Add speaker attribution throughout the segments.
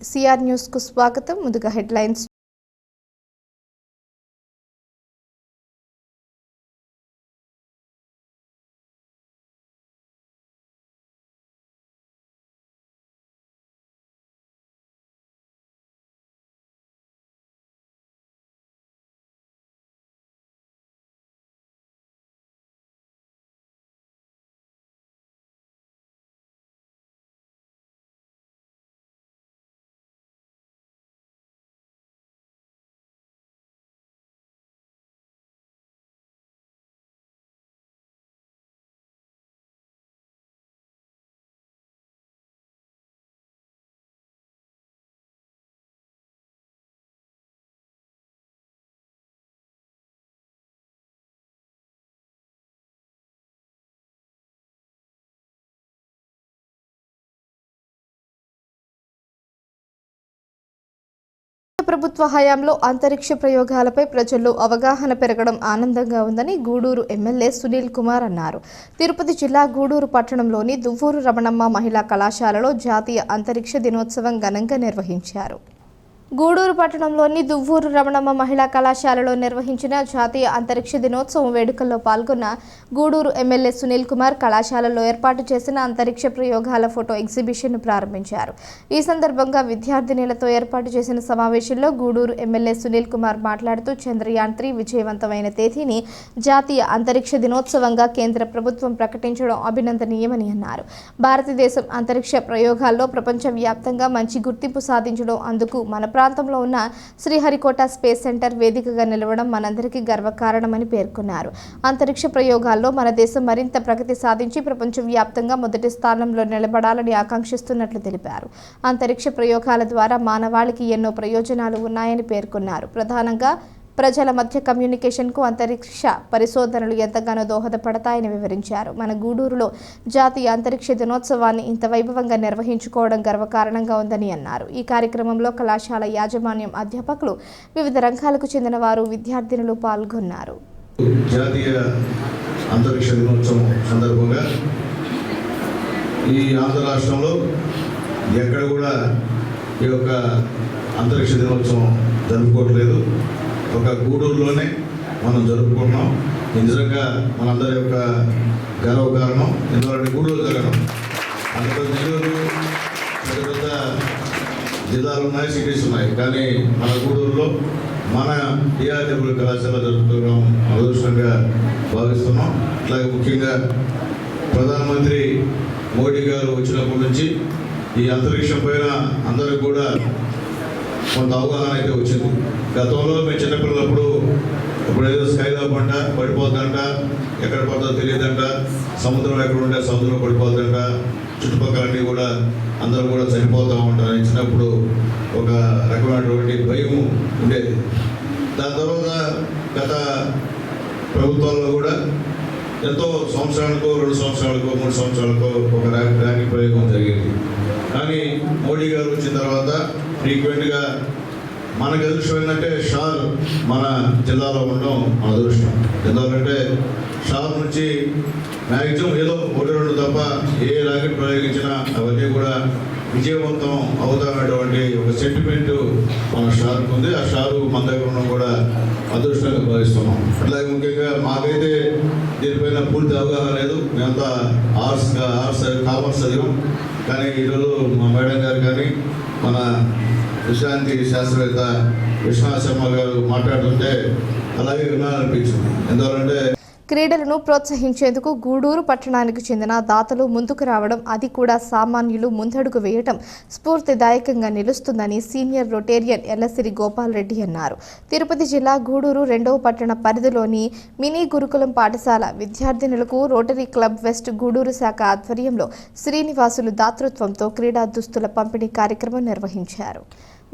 Speaker 1: CR news కు స్వాగతం. ముందుగా హెడ్లైన్స్. ప్రభుత్వ హయాంలో అంతరిక్ష ప్రయోగాలపై ప్రజల్లో అవగాహన పెరగడం ఆనందంగా ఉందని గూడూరు ఎమ్మెల్యే సునీల్ కుమార్ అన్నారు. తిరుపతి జిల్లా గూడూరు పట్టణంలోని దువ్వూరు రమణమ్మ మహిళా కళాశాలలో జాతీయ అంతరిక్ష దినోత్సవం ఘనంగా నిర్వహించారు. గూడూరు పట్టణంలోని దువ్వూరు రమణమ్మ మహిళా కళాశాలలో నిర్వహించిన జాతీయ అంతరిక్ష దినోత్సవం వేడుకల్లో పాల్గొన్న గూడూరు ఎమ్మెల్యే సునీల్ కుమార్ కళాశాలలో ఏర్పాటు చేసిన అంతరిక్ష ప్రయోగాల ఫోటో ఎగ్జిబిషన్ను ప్రారంభించారు. ఈ సందర్భంగా విద్యార్థినులతో ఏర్పాటు చేసిన సమావేశంలో గూడూరు ఎమ్మెల్యే సునీల్ కుమార్ మాట్లాడుతూ చంద్రయాన్ 3 విజయవంతమైన తేదీని జాతీయ అంతరిక్ష దినోత్సవంగా కేంద్ర ప్రభుత్వం ప్రకటించడం అభినందనీయమని అన్నారు. భారతదేశం అంతరిక్ష ప్రయోగాల్లో ప్రపంచవ్యాప్తంగా మంచి గుర్తింపు సాధించడం అందుకు మన ప్రాంతంలో ఉన్న శ్రీహరికోట స్పేస్ సెంటర్ వేదికగా నిలవడం మనందరికీ గర్వకారణమని పేర్కొన్నారు. అంతరిక్ష ప్రయోగాల్లో మన దేశం మరింత ప్రగతి సాధించి ప్రపంచవ్యాప్తంగా మొదటి స్థానంలో నిలబడాలని ఆకాంక్షిస్తున్నట్లు తెలిపారు. అంతరిక్ష ప్రయోగాల ద్వారా మానవాళికి ఎన్నో ప్రయోజనాలు ఉన్నాయని పేర్కొన్నారు. ప్రధానంగా ప్రజల మధ్య కమ్యూనికేషన్కు అంతరిక్ష పరిశోధనలు ఎంతగానో దోహదపడతాయని వివరించారు. మన గూడూరులో జాతీయ అంతరిక్ష దినోత్సవాన్ని ఇంత వైభవంగా నిర్వహించుకోవడం గర్వకారణంగా ఉందని అన్నారు. ఈ కార్యక్రమంలో కళాశాల యాజమాన్యం, అధ్యాపకులు, వివిధ రంగాలకు చెందిన వారు, విద్యార్థినులు పాల్గొన్నారు.
Speaker 2: జాతీయ అంతరిక్ష దినోత్సవం సందర్భంగా ఈ ఆంధ్ర రాష్ట్రంలో ఎక్కడ కూడా ఈ యొక్క అంతరిక్ష దినోత్సవం జరుపుకోవట్లేదు. ఒక గూడూరులోనే మనం జరుపుకుంటున్నాం. నిజంగా మనందరి యొక్క గర్వకారణం. ఎందుకంటే గూడూరు జరగడం అంత నెల్లూరు పెద్ద పెద్ద జిల్లాలు ఉన్నాయి, సిటీస్ ఉన్నాయి, కానీ మన గూడూరులో మన డిఆర్డబ్ల్యూ కళాశాల జరుపుకోవడం అదృష్టంగా భావిస్తున్నాం. అలాగే ముఖ్యంగా ప్రధానమంత్రి మోడీ గారు వచ్చినప్పటి నుంచి ఈ అంతరిక్షం పైన అందరికి కూడా కొంత అవగాహన అయితే వచ్చింది. గతంలో మేము చిన్నపిల్లలప్పుడు ఇప్పుడు ఏదో స్కైలో పంట పడిపోద్దంట, ఎక్కడ పడుతుందో తెలియదంట, సముద్రం ఎక్కడ ఉంటే సముద్రంలో పడిపోద్దంట, చుట్టుపక్కలన్నీ కూడా అందరూ కూడా చనిపోతూ ఉంటారని చిన్నప్పుడు ఒక రకమైనటువంటి భయం ఉండేది. దాని తర్వాత గత ప్రభుత్వాల్లో కూడా ఎంతో సంవత్సరానికో, 2 సంవత్సరాలకో, 3 సంవత్సరాలకో ఒక ర్యాంకింగ్ ప్రయోగం జరిగింది. కానీ మోడీ గారు వచ్చిన తర్వాత ఫ్రీక్వెంట్గా మనకు అదృష్టం ఏంటంటే షార్ మన జిల్లాలో ఉండడం మన అదృష్టం. ఎందుకంటే షార్ నుంచి మ్యాక్సిమం ఏదో 1-2 తప్ప ఏ రాకెట్ ప్రయోగించినా అవన్నీ కూడా విజయవంతం అవుతామనేటువంటి ఒక సెంటిమెంట్ మన షార్కు ఉంది. ఆ షారు మన దగ్గర ఉండడం కూడా అదృష్టంగా భావిస్తున్నాం. అట్లాగే ముఖ్యంగా మాకైతే దీనిపైన పూర్తి అవగాహన లేదు. మేమంతా ఆర్ట్స్ కామర్స్ చదివాం. కానీ ఈరోజు మా మేడం గారు కానీ మన విశ్రాంతి శాస్త్రవేత్త విశ్వనాథ్ శర్మ గారు మాట్లాడుతుంటే అలాగే వినాలనిపించింది. ఎందుకంటే
Speaker 1: క్రీడలను ప్రోత్సహించేందుకు గూడూరు పట్టణానికి చెందిన దాతలు ముందుకు రావడం, అది కూడా సామాన్యులు ముందడుగు వేయడం స్ఫూర్తిదాయకంగా నిలుస్తుందని సీనియర్ రొటేరియన్ ఎల్లసిరి గోపాల్ రెడ్డి అన్నారు. తిరుపతి జిల్లా గూడూరు 2వ పట్టణ పరిధిలోని మినీ గురుకులం పాఠశాల విద్యార్థినులకు రోటరీ క్లబ్ వెస్ట్ గూడూరు శాఖ ఆధ్వర్యంలో శ్రీనివాసులు దాతృత్వంతో క్రీడా దుస్తుల పంపిణీ కార్యక్రమం నిర్వహించారు.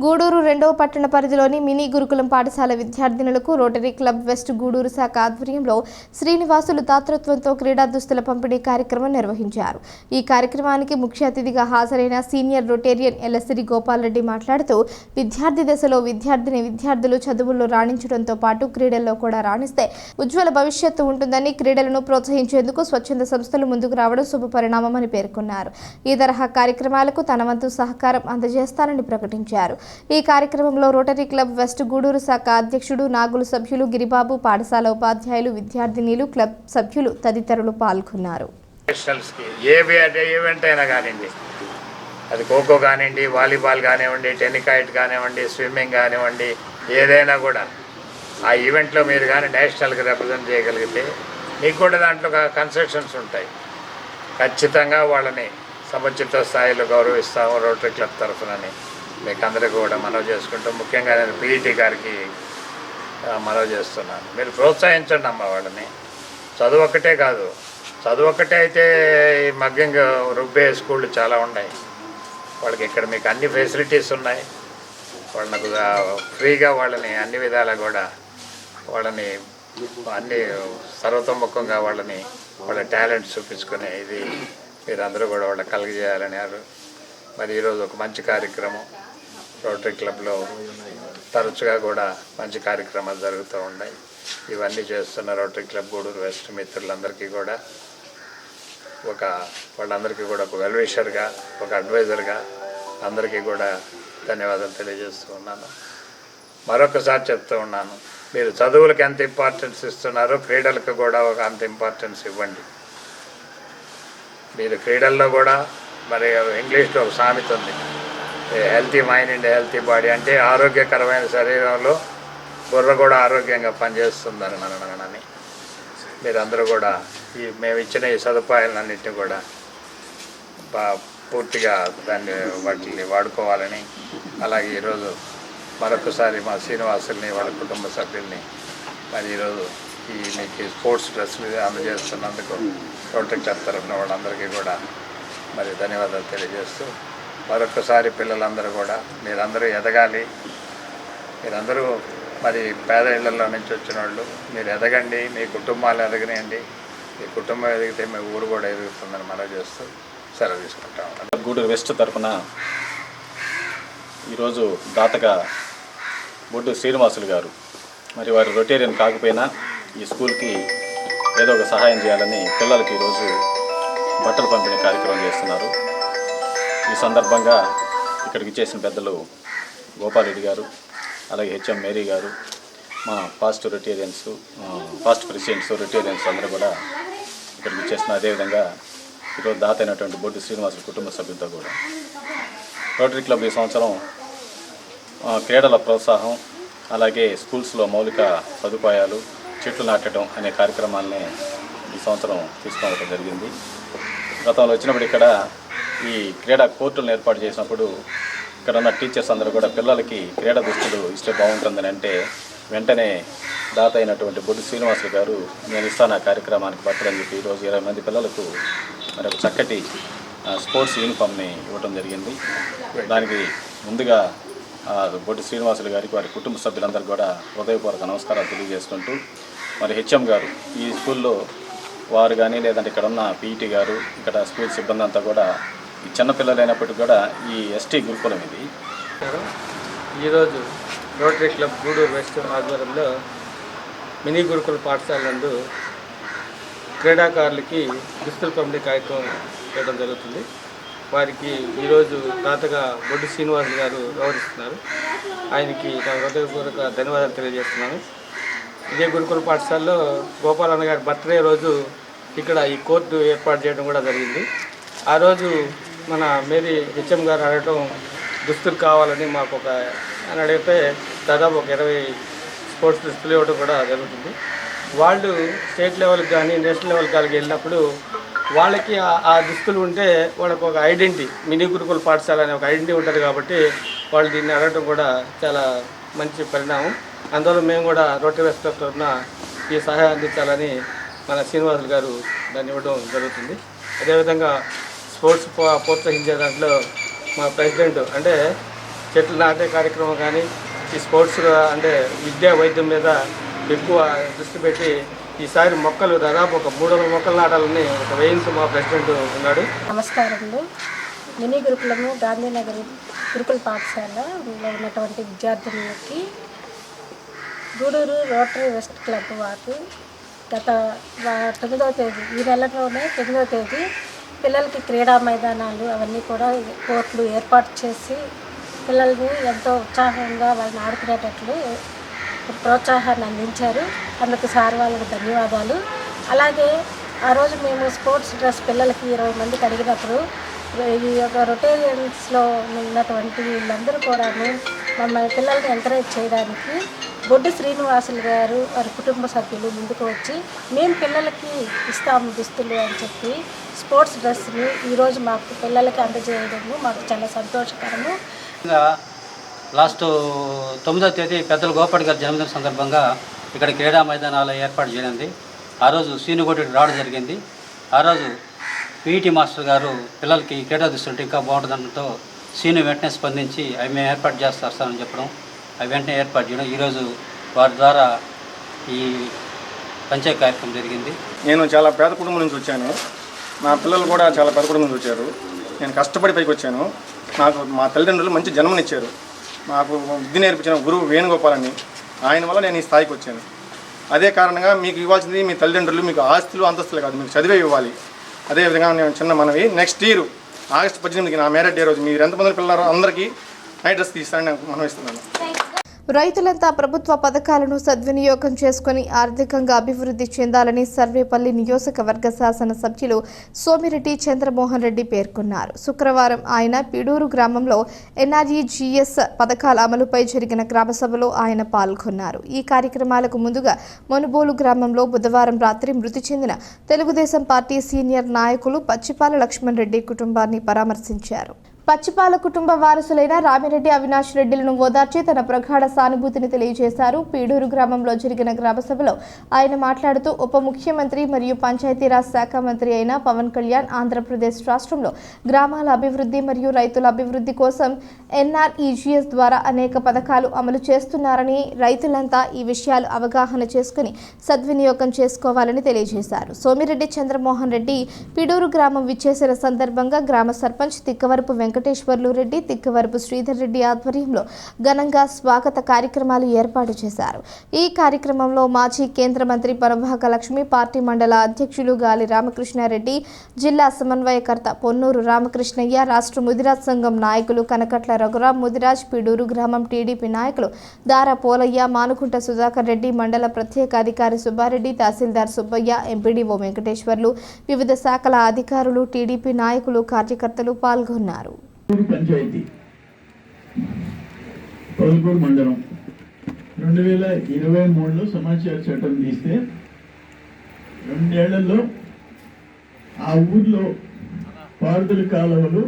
Speaker 1: గూడూరు 2వ పట్టణ పరిధిలోని మినీ గురుకులం పాఠశాల విద్యార్థినులకు రోటరీ క్లబ్ వెస్ట్ గూడూరు శాఖ ఆధ్వర్యంలో శ్రీనివాసులు దాతృత్వంతో క్రీడా దుస్తుల పంపిణీ కార్యక్రమం నిర్వహించారు. ఈ కార్యక్రమానికి ముఖ్య అతిథిగా హాజరైన సీనియర్ రొటేరియన్ ఎల్లసిరి గోపాల్ రెడ్డి మాట్లాడుతూ విద్యార్థి దశలో విద్యార్థులు చదువుల్లో రాణించడంతో పాటు క్రీడల్లో కూడా రాణిస్తే ఉజ్వల భవిష్యత్తు ఉంటుందని, క్రీడలను ప్రోత్సహించేందుకు స్వచ్ఛంద సంస్థలు ముందుకు రావడం శుభ పరిణామమని పేర్కొన్నారు. ఈ తరహా కార్యక్రమాలకు తన వంతు సహకారం అందజేస్తానని ప్రకటించారు. ఈ కార్యక్రమంలో రోటరీ క్లబ్ వెస్ట్ గూడూరు శాఖ అధ్యక్షుడు, నాగులు సభ్యులు గిరిబాబు, పాఠశాల ఉపాధ్యాయులు, విద్యార్థినీలు, క్లబ్ సభ్యులు తదితరులు పాల్గొన్నారు.
Speaker 3: ఈవెంట్ అయినా కానివ్వండి, అది ఖోఖో కానివ్వండి, వాలీబాల్ కానివ్వండి, టెన్నికాయిట్ కానివ్వండి, స్విమ్మింగ్ కానివ్వండి, ఏదైనా కూడా ఆ ఈవెంట్లో మీరు కానీ నేషనల్కి రిప్రజెంట్ చేయగలిగితే మీకు కూడా దాంట్లో కన్సెషన్స్ ఉంటాయి. ఖచ్చితంగా వాళ్ళని సముచిత స్థాయిలో గౌరవిస్తాము రోటరీ క్లబ్ తరఫునని మీకు అందరికీ కూడా మనవి చేసుకుంటూ, ముఖ్యంగా నేను పీఈటీ గారికి మనవి చేస్తున్నాను. మీరు ప్రోత్సహించండి అమ్మ వాళ్ళని. చదువు ఒక్కటే కాదు, చదువు ఒక్కటే అయితే మగ్గంగా రుబ్బే స్కూళ్ళు చాలా ఉన్నాయి. వాళ్ళకి ఇక్కడ మీకు అన్ని ఫెసిలిటీస్ ఉన్నాయి. వాళ్ళకు ఫ్రీగా వాళ్ళని అన్ని విధాలా కూడా వాళ్ళని అన్ని సర్వతోముఖంగా వాళ్ళ టాలెంట్ చూపించుకునే ఇది మీరందరూ కూడా వాళ్ళకి కలిగజేయాలని. మరి ఈరోజు ఒక మంచి కార్యక్రమం రోటరీ క్లబ్లో తరచుగా కూడా మంచి కార్యక్రమాలు జరుగుతూ ఉన్నాయి. ఇవన్నీ చేస్తున్న రోటరీ క్లబ్ గూడూరు వెస్ట్ మిత్రులందరికీ కూడా వాళ్ళందరికీ కూడా ఒక వెల్విషర్గా, ఒక అడ్వైజర్గా అందరికీ కూడా ధన్యవాదాలు తెలియజేస్తూ ఉన్నాను. మరొకసారి చెప్తూ ఉన్నాను, మీరు చదువులకు ఎంత ఇంపార్టెన్స్ ఇస్తున్నారో క్రీడలకు కూడా అంత ఇంపార్టెన్స్ ఇవ్వండి. మీరు క్రీడల్లో కూడా మరి ఇంగ్లీష్లో ఒక సామెత ఉంది, healthy mind and healthy body, అంటే ఆరోగ్యకరమైన శరీరంలో బుర్ర కూడా ఆరోగ్యంగా పనిచేస్తుందని మనని మీరందరూ కూడా మేము ఇచ్చిన ఈ సదుపాయాలన్నింటినీ కూడా పూర్తిగా వాటిని వాడుకోవాలని, అలాగే ఈరోజు మరొకసారి మా శ్రీనివాసుల్ని వాళ్ళ కుటుంబ సభ్యుల్ని మరి ఈరోజు మీకు స్పోర్ట్స్ డ్రెస్సులు అందజేస్తున్నందుకు రోటరీ క్లబ్ తరఫున వాళ్ళందరికీ కూడా మరి ధన్యవాదాలు తెలియజేస్తూ, మరొకసారి పిల్లలందరూ కూడా మీరందరూ ఎదగాలి. మీరందరూ మరి పేద ఇళ్లలో నుంచి వచ్చిన వాళ్ళు మీరు ఎదగండి, మీ కుటుంబాలు ఎదగనియండి. మీ కుటుంబం ఎదిగితే మీ ఊరు కూడా ఎదుగుతుందని మనం చేస్తూ సెలవు తీసుకుంటాం.
Speaker 4: గూడూరు వెస్ట్ తరఫున ఈరోజు దాతగా బొడ్డు శ్రీనివాసులు గారు, మరి వారు రొటేరియన్ కాకపోయినా ఈ స్కూల్కి ఏదో ఒక సహాయం చేయాలని పిల్లలకి ఈరోజు బట్టలు పంపిణీ కార్యక్రమం చేస్తున్నారు. ఈ సందర్భంగా ఇక్కడికి చేసిన పెద్దలు గోపాల్ రెడ్డి గారు, అలాగే హెచ్ఎం మేరీ గారు, మా పాస్ట్ ప్రెసిడెంట్స్ రొటేరియన్స్ అందరూ కూడా ఇక్కడికి ఇచ్చేస్తున్నారు. అదేవిధంగా ఈరోజు దాత అయినటువంటి బొడ్డు శ్రీనివాసుల కుటుంబ సభ్యులతో కూడా రోటరీ క్లబ్ ఈ సంవత్సరం క్రీడల ప్రోత్సాహం, అలాగే స్కూల్స్లో మౌలిక సదుపాయాలు, చెట్లు నాటడం అనే కార్యక్రమాలని ఈ సంవత్సరం తీసుకోవడం జరిగింది. గతంలో వచ్చినప్పుడు ఇక్కడ ఈ క్రీడా కోర్టులను ఏర్పాటు చేసినప్పుడు ఇక్కడ ఉన్న టీచర్స్ అందరూ కూడా పిల్లలకి క్రీడా దుస్తులు ఇస్తే బాగుంటుందని అంటే వెంటనే దాత అయినటువంటి బొడ్డు శ్రీనివాసులు గారు నేను ఇస్తాను ఆ కార్యక్రమానికి బట్టలు అని చెప్పి ఈరోజు 20 మంది పిల్లలకు మరి ఒక చక్కటి స్పోర్ట్స్ యూనిఫామ్ని ఇవ్వడం జరిగింది. దానికి ముందుగా బొడ్డు శ్రీనివాసులు గారికి వారి కుటుంబ సభ్యులందరికీ కూడా హృదయపూర్వక నమస్కారాలు తెలియజేసుకుంటూ, మరి హెచ్ఎం గారు ఈ స్కూల్లో వారు కానీ లేదంటే ఇక్కడ ఉన్న పీఈటీ గారు, ఇక్కడ స్కూల్ సిబ్బంది అంతా కూడా ఈ చిన్నపిల్లలు అయినప్పటికీ కూడా ఈ ఎస్టీ గురుకులం ఇది.
Speaker 5: ఈరోజు రోటరీ క్లబ్ గూడూరు వెస్ట్ ఆధ్వర్యంలో మినీ గురుకుల పాఠశాల నందు క్రీడాకారులకి దుస్తుల పంపిణీ కార్యక్రమం చేయడం జరుగుతుంది. వారికి ఈరోజు తాతగా బొడ్డు శ్రీనివాసులు గారు వ్యవహరిస్తున్నారు. ఆయనకి నా హృదయపూర్వక ధన్యవాదాలు తెలియజేస్తున్నాను. ఇదే గురుకుల పాఠశాలలో గోపాలన్న గారి బర్త్డే రోజు ఇక్కడ ఈ కోర్టు ఏర్పాటు చేయడం కూడా జరిగింది. ఆ రోజు మన మేరీ హెచ్ఎం గారు అడగటం దుస్తులు కావాలని మాకు అని అడిగితే దాదాపు ఒక 20 స్పోర్ట్స్ దుస్తులు ఇవ్వడం కూడా జరుగుతుంది. వాళ్ళు స్టేట్ లెవెల్కి కానీ నేషనల్ లెవెల్కి కానీ వెళ్ళినప్పుడు వాళ్ళకి ఆ దుస్తులు ఉంటే వాళ్ళకు ఒక ఐడెంటిటీ, మినీ గురుకుల పాఠశాల అనే ఒక ఐడెంటిటీ ఉంటుంది. కాబట్టి వాళ్ళు దీన్ని అడగటం కూడా చాలా మంచి పరిణామం. అందువల్ల మేము కూడా రోటరీ వెస్ట్ తరఫున ఈ సహాయం అందించాలని మన శ్రీనివాసులు గారు దాన్ని ఇవ్వడం జరుగుతుంది. అదేవిధంగా స్పోర్ట్స్ ప్రోత్సహించే దాంట్లో మా ప్రెసిడెంట్ అంటే చెట్లు నాటే కార్యక్రమం కానీ ఈ స్పోర్ట్స్ అంటే విద్యా వైద్యం మీద ఎక్కువ దృష్టి పెట్టి ఈసారి మొక్కలు దాదాపు ఒక 300 మొక్కలు నాటాలని ఒక వేయించి మా ప్రెసిడెంట్ ఉన్నాడు.
Speaker 6: నమస్కారములు. మినీ గురుకులము గాంధీనగర్ గురుకుల పాఠశాలలో ఉన్నటువంటి విద్యార్థులకి గూడూరు రోటరీ వెస్ట్ క్లబ్ వారు గత 9వ తేదీ ఈ నెలలోనే 9వ తేదీ పిల్లలకి క్రీడా మైదానాలు అవన్నీ కూడా కోర్టులు ఏర్పాటు చేసి పిల్లల్ని ఎంతో ఉత్సాహంగా వాళ్ళని ఆడుకునేటట్లు ప్రోత్సాహాన్ని అందించారు. అందుకు సార్ వాళ్ళకి ధన్యవాదాలు. అలాగే ఆ రోజు మేము స్పోర్ట్స్ డ్రెస్ పిల్లలకి 20 మందికి అడిగినప్పుడు ఈ యొక్క రొటేరియన్స్లో ఉన్నటువంటి వీళ్ళందరూ కూడా మమ్మల్ని పిల్లల్ని ఎంకరేజ్ చేయడానికి బొడ్డు శ్రీనివాసులు గారు వారి కుటుంబ సభ్యులు ముందుకు వచ్చి మేము పిల్లలకి ఇస్తాము దుస్తులు అని చెప్పి స్పోర్ట్స్ డ్రెస్ని ఈరోజు మాకు పిల్లలకి అందజేయడము మాకు చాలా సంతోషకరము.
Speaker 7: లాస్ట్ 9వ తేదీ పెద్దల గోపాటి గారి జన్మదిన సందర్భంగా ఇక్కడ క్రీడా మైదానాలు ఏర్పాటు చేయనుంది. ఆ రోజు సీనుగోటికి రావడం జరిగింది. ఆ రోజు పీఈటీ మాస్టర్ గారు పిల్లలకి క్రీడా దుస్తులు ఇంకా బాగుంటుందనడంతో సీను వెంటనే స్పందించి అవి మేము ఏర్పాటు చేస్తామని చెప్పడం, అవి వెంటనే ఏర్పాటు చేయడం, ఈరోజు వారి ద్వారా ఈ పంచాయతీ కార్యక్రమం జరిగింది.
Speaker 8: నేను చాలా పేద కుటుంబం నుంచి వచ్చాను. నా పిల్లలు కూడా చాలా పేద కుటుంబం నుంచి వచ్చారు. నేను కష్టపడి పైకి వచ్చాను. నాకు మా తల్లిదండ్రులు మంచి జన్మనిచ్చారు. నాకు విద్య నేర్పించిన గురువు వేణుగోపాల్ అని, ఆయన వల్ల నేను ఈ స్థాయికి వచ్చాను. అదే కారణంగా మీకు ఇవ్వాల్సింది మీ తల్లిదండ్రులు మీకు ఆస్తులు అంతస్తులు కాదు, మీకు చదివే ఇవ్వాలి. అదేవిధంగా నేను చిన్న మనవి, నెక్స్ట్ ఇయర్ ఆగస్టు 18కి నా మ్యారేజ్ డే రోజు మీరు ఎంతమంది పిల్లలు అందరికీ నైట్ డ్రెస్ తీస్తానని నేను మనవిస్తున్నాను.
Speaker 1: రైతులంతా ప్రభుత్వ పథకాలను సద్వినియోగం చేసుకుని ఆర్థికంగా అభివృద్ధి చెందాలని సర్వేపల్లి నియోజకవర్గ శాసన సభ్యులు సోమిరెడ్డి చంద్రమోహన్ రెడ్డి పేర్కొన్నారు. శుక్రవారం ఆయన పిడూరు గ్రామంలో ఎన్ఆర్ఈజీఎస్ పథకాల అమలుపై జరిగిన గ్రామసభలో ఆయన పాల్గొన్నారు. ఈ కార్యక్రమాలకు ముందుగా మనుబోలు గ్రామంలో బుధవారం రాత్రి మృతి చెందిన తెలుగుదేశం పార్టీ సీనియర్ నాయకులు పచ్చిపాల లక్ష్మణ్ రెడ్డి కుటుంబాన్ని పరామర్శించారు. పచ్చిపాల కుటుంబ వారసులైన రామిరెడ్డి అవినాష్ రెడ్డిలను ఓదార్చి తన ప్రగాఢ సానుభూతిని తెలియజేశారు. పీడూరు గ్రామంలో జరిగిన గ్రామసభలో ఆయన మాట్లాడుతూ ఉప ముఖ్యమంత్రి మరియు పంచాయతీరాజ్ శాఖ మంత్రి అయిన పవన్ కళ్యాణ్ ఆంధ్రప్రదేశ్ రాష్ట్రంలో గ్రామాల అభివృద్ధి మరియు రైతుల అభివృద్ధి కోసం ఎన్ఆర్ఈజీఎస్ ద్వారా అనేక పథకాలు అమలు చేస్తున్నారని, రైతులంతా ఈ విషయాలు అవగాహన చేసుకుని సద్వినియోగం చేసుకోవాలని తెలియజేశారు. సోమిరెడ్డి చంద్రమోహన్ రెడ్డి పీడూరు గ్రామం విచ్చేసిన సందర్భంగా గ్రామ సర్పంచ్ తిక్కవరపు వెంకటేశ్వర్లు రెడ్డి, తిక్కవరపు శ్రీధర్ రెడ్డి ఆధ్వర్యంలో ఘనంగా స్వాగత కార్యక్రమాలు ఏర్పాటు చేశారు. ఈ కార్యక్రమంలో మాజీ కేంద్ర మంత్రి పరభాక లక్ష్మి, పార్టీ మండల అధ్యక్షులు గాలి రామకృష్ణారెడ్డి, జిల్లా సమన్వయకర్త పొన్నూరు రామకృష్ణయ్య, రాష్ట్ర ముదిరాజ్ సంఘం నాయకులు కనకట్ల రఘురాం ముదిరాజ్, పీడూరు గ్రామం టీడీపీ నాయకులు దారా పోలయ్య, మానుకుంట సుధాకర్ రెడ్డి, మండల ప్రత్యేక అధికారి సుబ్బారెడ్డి, తహసీల్దార్ సుబ్బయ్య, ఎంపీడీఓ వెంకటేశ్వర్లు, వివిధ శాఖల అధికారులు, టీడీపీ నాయకులు, కార్యకర్తలు పాల్గొన్నారు.
Speaker 9: పంచాయతీ పొలకూరు మండలం 2023లో సమాచార చట్టం తీస్తే 2 ఏళ్లలో ఆ ఊర్లో పారుదల కాలువలు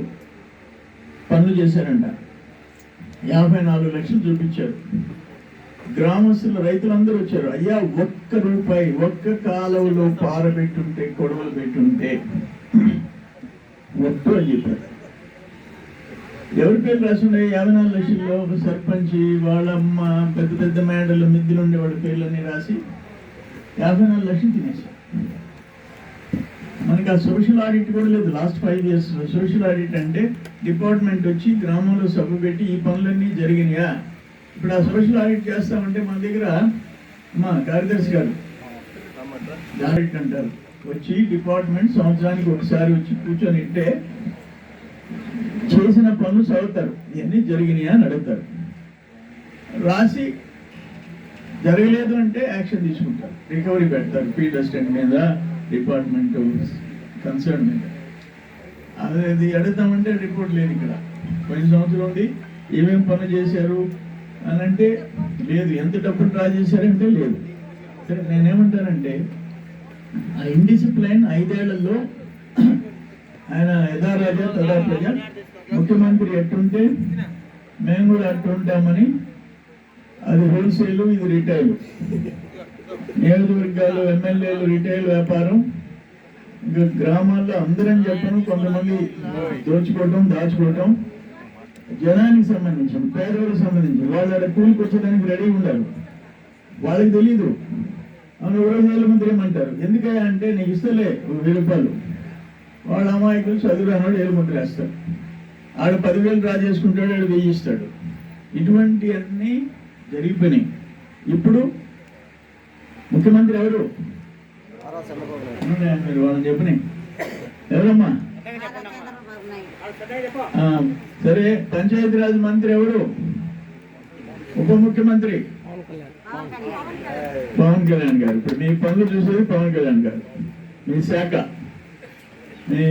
Speaker 9: పనులు చేశారంట. 54 లక్షలు చూపించారు. గ్రామస్తులు రైతులందరూ వచ్చారు. అయ్యా, ఒక్క రూపాయి ఒక్క కాలువలో పారబెట్టుంటే, కొడవలు పెట్టుంటే ఒట్టు అని చెప్పారు. ఎవరి పేరు రాసున్నాయి? 54 లక్షల్లో ఒక సర్పంచి, వాళ్ళమ్మ, పెద్ద పెద్ద మేడలు, మిద్దులుండే వాళ్ళ పేర్లన్నీ రాసి 54 లక్షలు తినేసారు. మనకి ఆ సోషల్ ఆడిట్ కూడా లేదు. లాస్ట్ 5 years సోషల్ ఆడిట్ అంటే డిపార్ట్మెంట్ వచ్చి గ్రామంలో సభ పెట్టి ఈ పనులన్నీ జరిగినాయా. ఇప్పుడు ఆ సోషల్ ఆడిట్ చేస్తామంటే మన దగ్గర మా కార్యదర్శి గారు ఆడిట్ అంటారు, వచ్చి డిపార్ట్మెంట్ సంవత్సరానికి ఒకసారి వచ్చి కూర్చొని ఇట్టే చేసిన పనులు చదువుతారు, ఇవన్నీ జరిగినాయా అని అడుగుతారు. రాసి జరగలేదు అంటే యాక్షన్ తీసుకుంటారు, రికవరీ పెడతారు ఫీల్డ్ అసిస్టెంట్ మీద, డిపార్ట్మెంట్ కన్సర్న్ మీద. అది అడుగుతామంటే రిపోర్ట్ లేదు. ఇక్కడ పోయిన సంవత్సరం ఉంది, ఏమేమి పనులు చేశారు అని అంటే లేదు. ఎంత డబ్బులు డ్రా చేశారంటే లేదు. సరే, నేనేమంటానంటే ఆ ఇండిసిప్లైన్ 5 ఏళ్లలో ఆయన యథా రాజా తదా ప్రజ, ముఖ్యమంత్రి ఎట్టుంటే మేము కూడా అట్టు ఉంటామని, అది హోల్సేల్, ఇది రిటైల్. నియోజకవర్గాలు ఎమ్మెల్యేలు రిటైల్ వ్యాపారం, ఇంకా గ్రామాల్లో అందరం చెప్పను, కొంతమంది దోచుకోవటం, దాచుకోవటం. జనానికి సంబంధించిన, పేదవాళ్ళకి సంబంధించిన, వాళ్ళు అక్కడ కూలికి వచ్చేదానికి రెడీ ఉండాలి. వాళ్ళకి తెలీదు. అవును, 20,000 మంది ఏమంటారు, ఎందుకయ్యా అంటే నీకు ఇస్తలే 1,000 రూపాయలు. వాళ్ళ అమాయకులు చదువు రానాడు 7 మంది వేస్తారు. ఆడు 10,000 డ్రా చేసుకుంటాడు, ఆడు 1000 ఇస్తాడు. ఇటువంటి అన్నీ జరిగిపోయినాయి. ఇప్పుడు ముఖ్యమంత్రి ఎవరు? మీరు వాళ్ళని చెప్పినాయి ఎవరమ్మా? సరే, పంచాయతీరాజ్ మంత్రి ఎవరు? ఉప ముఖ్యమంత్రి పవన్ కళ్యాణ్ గారు. ఇప్పుడు మీ పనులు చూసేది పవన్ కళ్యాణ్ గారు. మీ శాఖ, మీ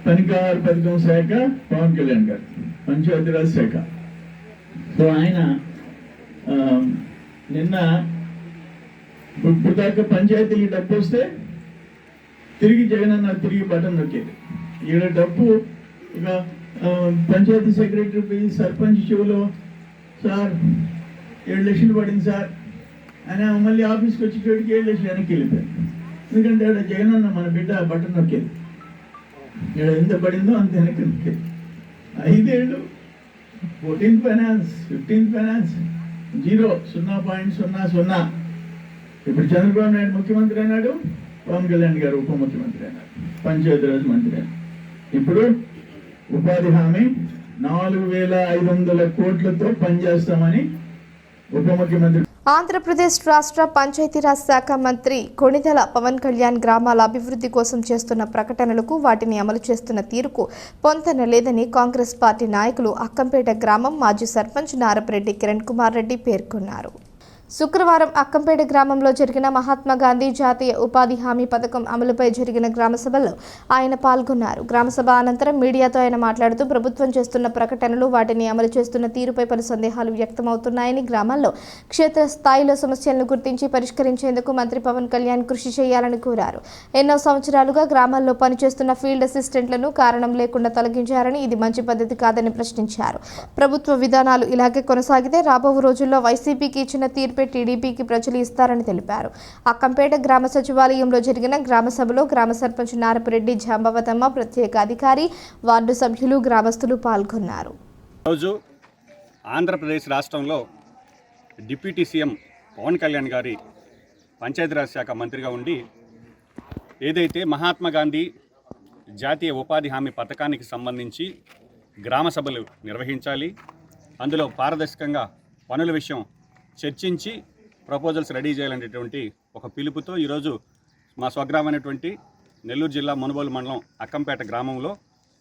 Speaker 9: పనికారు పథకం శాఖ పవన్ కళ్యాణ్ గారు, పంచాయతీరాజ్ శాఖ. సో ఆయన నిన్న ఇప్పుడు దాకా పంచాయతీకి డబ్బు వస్తే తిరిగి జగనన్న తిరిగి బటన్ నొక్కేది. ఈడ డబ్బు ఇక పంచాయతీ సెక్రటరీ సర్పంచ్ చెవులో సార్ 7 లక్షలు పడింది సార్ అని మళ్ళీ ఆఫీస్కి వచ్చేటోడికి 7 లక్షలు వెనక్కి వెళ్ళిపోయారు. ఎందుకంటే ఆడ జగనన్న మన బిడ్డ బటన్ నొక్కేది. ఇక్కడ ఎంత పడిందో అంత వెనక్కి నొక్కేది. 5 ఏళ్ళు 14th ఫైనాన్స్, 15th ఫైనాన్స్ 0.00. ఇప్పుడు చంద్రబాబు నాయుడు ముఖ్యమంత్రి అయినాడు, పవన్ కళ్యాణ్ గారు ఉప ముఖ్యమంత్రి అయినాడు, పంచాయతీరాజ్ మంత్రి అయినాడు. ఇప్పుడు ఉపాధి హామీ 4,500 కోట్లతో పనిచేస్తామని ఉప ముఖ్యమంత్రి.
Speaker 1: ఆంధ్రప్రదేశ్ రాష్ట్ర పంచాయతీరాజ్ శాఖ మంత్రి కొణిదెల పవన్ కళ్యాణ్ గ్రామాల అభివృద్ధి కోసం చేస్తున్న ప్రకటనలకు, వాటిని అమలు చేస్తున్న తీరుకు పొంతన లేదని కాంగ్రెస్ పార్టీ నాయకులు అక్కంపేట గ్రామం మాజీ సర్పంచ్ నారపరెడ్డి కిరణ్ కుమార్ రెడ్డి పేర్కొన్నారు. శుక్రవారం అక్కంపేట గ్రామంలో జరిగిన మహాత్మా గాంధీ జాతీయ ఉపాధి హామీ పథకం అమలుపై జరిగిన గ్రామసభలో ఆయన పాల్గొన్నారు. గ్రామసభ అనంతరం మీడియాతో ఆయన మాట్లాడుతూ ప్రభుత్వం చేస్తున్న ప్రకటనలు, వాటిని అమలు చేస్తున్న తీరుపై పలు సందేహాలు వ్యక్తమవుతున్నాయని, గ్రామాల్లో క్షేత్రస్థాయిలో సమస్యలను గుర్తించి పరిష్కరించేందుకు మంత్రి పవన్ కళ్యాణ్ కృషి చేయాలని కోరారు. ఎన్నో సంవత్సరాలుగా గ్రామాల్లో పనిచేస్తున్న ఫీల్డ్ అసిస్టెంట్లను కారణం లేకుండా తొలగించారని, ఇది మంచి పద్ధతి కాదని ప్రశ్నించారు. ప్రభుత్వ విధానాలు ఇలాగే కొనసాగితే రాబో రోజుల్లో వైసీపీకి ఇచ్చిన తీర్పే టీడీపీకి ప్రజలు ఇస్తారని తెలిపారు. అక్కంపేట గ్రామ సచివాలయంలో జరిగిన గ్రామ సభలో గ్రామ సర్పంచ్ నారపరెడ్డి జాంబవతమ్మ, ప్రత్యేక అధికారి, వార్డు సభ్యులు, గ్రామస్తులు పాల్గొన్నారు.
Speaker 10: రోజు ఆంధ్రప్రదేశ్ రాష్ట్రంలో డిప్యూటీ సీఎం పవన్ కళ్యాణ్ గారి పంచాయతీరాజ్ శాఖ మంత్రిగా ఉండి ఏదైతే మహాత్మా గాంధీ జాతీయ ఉపాధి హామీ పథకానికి సంబంధించి గ్రామ సభలు నిర్వహించాలి, అందులో పారదర్శకంగా పనుల విషయం చర్చించి ప్రపోజల్స్ రెడీ చేయాలనేటువంటి ఒక పిలుపుతో ఈరోజు మా స్వగ్రామైనటువంటి నెల్లూరు జిల్లా మునుగోలు మండలం అక్కంపేట గ్రామంలో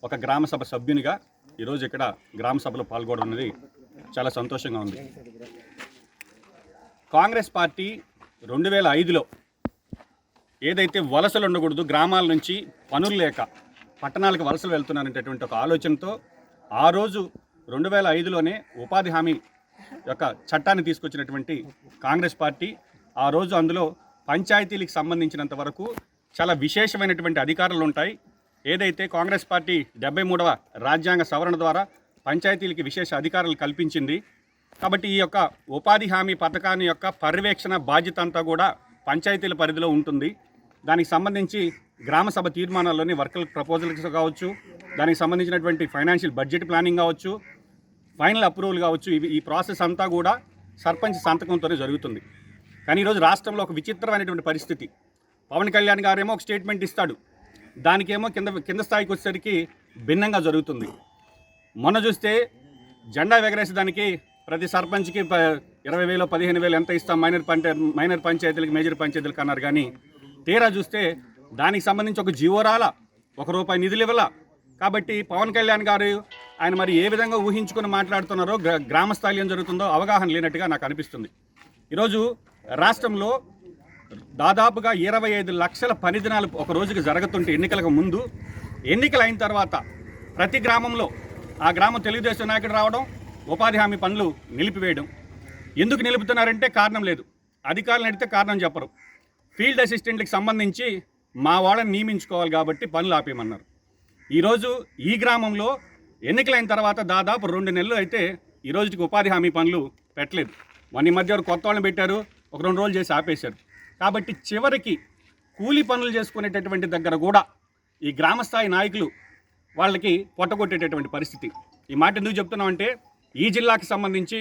Speaker 10: ఒక గ్రామ సభ సభ్యునిగా ఈరోజు ఇక్కడ గ్రామ సభలో పాల్గొనడం అనేది చాలా సంతోషంగా ఉంది. కాంగ్రెస్ పార్టీ 2005లో ఏదైతే వలసలు ఉండకూడదు, గ్రామాల నుంచి పనులు లేక పట్టణాలకు వలసలు వెళ్తున్నారనేటటువంటి ఒక ఆలోచనతో ఆ రోజు 2005లోనే ఉపాధి హామీ యొక్క చట్టాన్ని తీసుకొచ్చినటువంటి కాంగ్రెస్ పార్టీ ఆ రోజు అందులో పంచాయతీలకు సంబంధించినంత వరకు చాలా విశేషమైనటువంటి అధికారాలు ఉంటాయి. ఏదైతే కాంగ్రెస్ పార్టీ 73వ రాజ్యాంగ సవరణ ద్వారా పంచాయతీలకి విశేష అధికారాలు కల్పించింది. కాబట్టి ఈ యొక్క ఉపాధి హామీ పథకాన్ని యొక్క పర్యవేక్షణ బాధ్యత అంతా కూడా పంచాయతీల పరిధిలో ఉంటుంది. దానికి సంబంధించి గ్రామ సభ తీర్మానాల్లోని వర్కల్ ప్రపోజల్స్ కావచ్చు, దానికి సంబంధించినటువంటి ఫైనాన్షియల్ బడ్జెట్ ప్లానింగ్ కావచ్చు, ఫైనల్ అప్రూవల్ కావచ్చు, ఈ ప్రాసెస్ అంతా కూడా సర్పంచ్ సంతకంతోనే జరుగుతుంది. కానీ ఈరోజు రాష్ట్రంలో ఒక విచిత్రమైనటువంటి పరిస్థితి. పవన్ కళ్యాణ్ గారేమో ఒక స్టేట్మెంట్ ఇస్తాడు, దానికేమో కింద స్థాయికి వచ్చేసరికి భిన్నంగా జరుగుతుంది. మొన్న చూస్తే జెండా ఎగరేసేదానికి ప్రతి సర్పంచ్కి 20,000 15,000 ఎంత ఇస్తాం మైనర్ పంచాయతీలకు మేజర్ పంచాయతీలకు అన్నారు. కానీ తీరా చూస్తే దానికి సంబంధించి ఒక జీవోరాల ₹1 నిధులు ఇవ్వాల. కాబట్టి పవన్ కళ్యాణ్ గారు ఆయన మరి ఏ విధంగా ఊహించుకొని మాట్లాడుతున్నారో, గ్రామ స్థాయిలో ఏం జరుగుతుందో అవగాహన లేనట్టుగా నాకు అనిపిస్తుంది. ఈరోజు రాష్ట్రంలో దాదాపుగా 25 లక్షల పని దినాలు ఒక రోజుకి జరుగుతుంటే ఎన్నికలకు ముందు, ఎన్నికలు అయిన తర్వాత ప్రతి గ్రామంలో ఆ గ్రామం తెలుగుదేశం నాయకుడు రావడం, ఉపాధి హామీ పనులు నిలిపివేయడం. ఎందుకు నిలుపుతున్నారంటే కారణం లేదు, అధికారులను అడిగితే కారణం చెప్పరు. ఫీల్డ్ అసిస్టెంట్లకు సంబంధించి మా వాళ్ళని నియమించుకోవాలి కాబట్టి పనులు ఆపేయమన్నారు. ఈరోజు ఈ గ్రామంలో ఎన్నికలైన తర్వాత దాదాపు 2 నెలలు అయితే ఈ రోజుకి ఉపాధి హామీ పనులు పెట్టలేదు. ఈ మధ్య కొత్త వాళ్ళని పెట్టారు, ఒక 2 రోజులు చేసి ఆపేశారు. కాబట్టి చివరికి కూలీ పనులు చేసుకునేటటువంటి దగ్గర కూడా ఈ గ్రామస్థాయి నాయకులు వాళ్ళకి పొట్టగొట్టేటటువంటి పరిస్థితి. ఈ మాట ఎందుకు చెప్తున్నామంటే ఈ జిల్లాకి సంబంధించి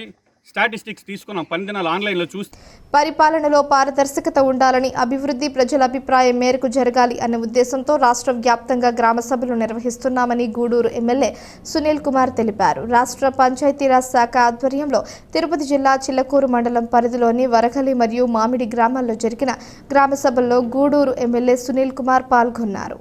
Speaker 10: స్టాటిస్టిక్స్ తీసుకున్నాం, 10 దినాలు ఆన్లైన్లో చూస్తే
Speaker 1: పరిపాలనలో పారదర్శకత ఉండాలని, అభివృద్ధి ప్రజల అభిప్రాయం మేరకు జరగాలి అనే ఉద్దేశంతో రాష్ట్ర వ్యాప్తంగా గ్రామ సభలు నిర్వహిస్తున్నామని గూడూరు ఎమ్మెల్యే సునీల్ కుమార్ తెలిపారు. రాష్ట్ర పంచాయతీరాజ్ శాఖ ఆధ్వర్యంలో తిరుపతి జిల్లా చిల్లకూరు మండలం పరిధిలోని వరకలి మరియు మామిడి గ్రామాల్లో జరిగిన గ్రామ సభల్లో గూడూరు ఎమ్మెల్యే సునీల్ కుమార్ పాల్గొన్నారు.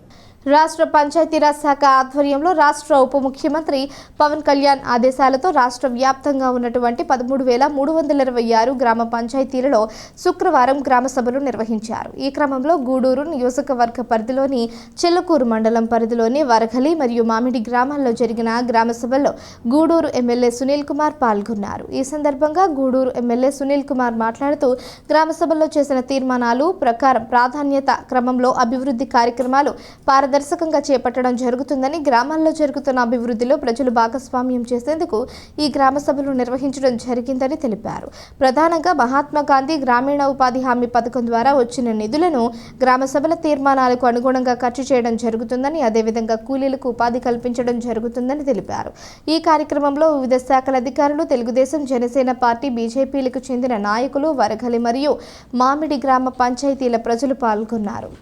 Speaker 1: రాష్ట్ర పంచాయతీరాజ్ శాఖ ఆధ్వర్యంలో రాష్ట్ర ఉప ముఖ్యమంత్రి పవన్ కళ్యాణ్ ఆదేశాలతో రాష్ట్ర వ్యాప్తంగా ఉన్నటువంటి 13,326 గ్రామ పంచాయతీలలో శుక్రవారం గ్రామ సభలు నిర్వహించారు. ఈ క్రమంలో గూడూరు నియోజకవర్గ పరిధిలోని చిల్లకూరు మండలం పరిధిలోని వరఖలి మరియు మామిడి గ్రామాల్లో జరిగిన గ్రామ సభల్లో గూడూరు ఎమ్మెల్యే సునీల్ కుమార్ పాల్గొన్నారు. ఈ సందర్భంగా గూడూరు ఎమ్మెల్యే సునీల్ కుమార్ మాట్లాడుతూ గ్రామ సభల్లో చేసిన తీర్మానాలు ప్రకారం ప్రాధాన్యత క్రమంలో అభివృద్ధి కార్యక్రమాలు పారదర్శకంగా చేపట్టడం జరుగుతుందని, గ్రామాల్లో జరుగుతున్న అభివృద్ధిలో ప్రజలు భాగస్వామ్యం చేసేందుకు ఈ గ్రామ సభలు నిర్వహించడం జరిగిందని తెలిపారు. ప్రధానంగా మహాత్మా గాంధీ గ్రామీణ ఉపాధి హామీ పథకం ద్వారా వచ్చిన నిధులను గ్రామ సభల తీర్మానాలకు అనుగుణంగా ఖర్చు చేయడం జరుగుతుందని, అదేవిధంగా కూలీలకు ఉపాధి కల్పించడం జరుగుతుందని తెలిపారు. ఈ కార్యక్రమంలో వివిధ శాఖల అధికారులు, తెలుగుదేశం, జనసేన పార్టీ, బీజేపీలకు చెందిన నాయకులు, వరగలి మరియు మామిడి గ్రామ పంచాయతీల ప్రజలు పాల్గొన్నారు.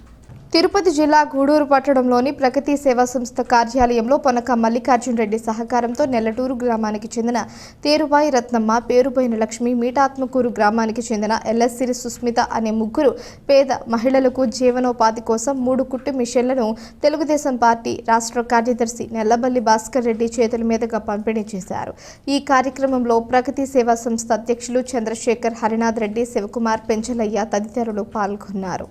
Speaker 1: తిరుపతి జిల్లా గూడూరు పట్టణంలోని ప్రగతి సేవా సంస్థ కార్యాలయంలో పొనక మల్లికార్జున రెడ్డి సహకారంతో నెల్లటూరు గ్రామానికి చెందిన తేరుబాయి రత్నమ్మ, పేరుబోయిన లక్ష్మి, మీటాత్మకూరు గ్రామానికి చెందిన ఎల్ఎస్సిరి సుస్మిత అనే ముగ్గురు పేద మహిళలకు జీవనోపాధి కోసం 3 కుట్టు మిషన్లను తెలుగుదేశం పార్టీ రాష్ట్ర కార్యదర్శి నెల్లబల్లి భాస్కర్ రెడ్డి చేతుల మీదుగా పంపిణీ చేశారు. ఈ కార్యక్రమంలో ప్రగతి సేవా సంస్థ అధ్యక్షులు చంద్రశేఖర్, హరినాథ్ రెడ్డి, శివకుమార్, పెంచలయ్య తదితరులు పాల్గొన్నారు.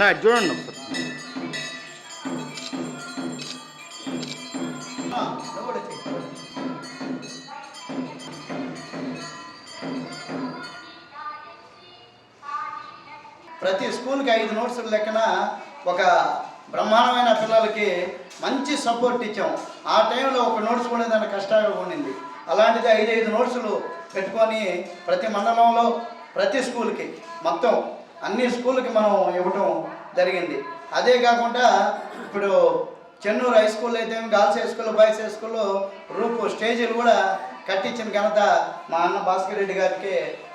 Speaker 8: నా చూడండి
Speaker 11: ప్రతి స్కూల్కి 5 నోట్సుల లెక్కన ఒక బ్రహ్మాండమైన పిల్లలకి మంచి సపోర్ట్ ఇచ్చాం. ఆ టైంలో ఒక నోట్స్ కూడా దాని కష్టాలు ఉండింది. అలాంటిది 5 నోట్సులు పెట్టుకొని ప్రతి మండలంలో ప్రతి స్కూల్కి మొత్తం అన్ని స్కూళ్ళకి మనం ఇవ్వటం జరిగింది. అదే కాకుండా ఇప్పుడు చెన్నూరు హై స్కూల్ అయితే girls high school, boys high స్కూల్లో రూపు స్టేజీలు కూడా కట్టించిన ఘనత మా అన్న భాస్కర్ రెడ్డి గారికి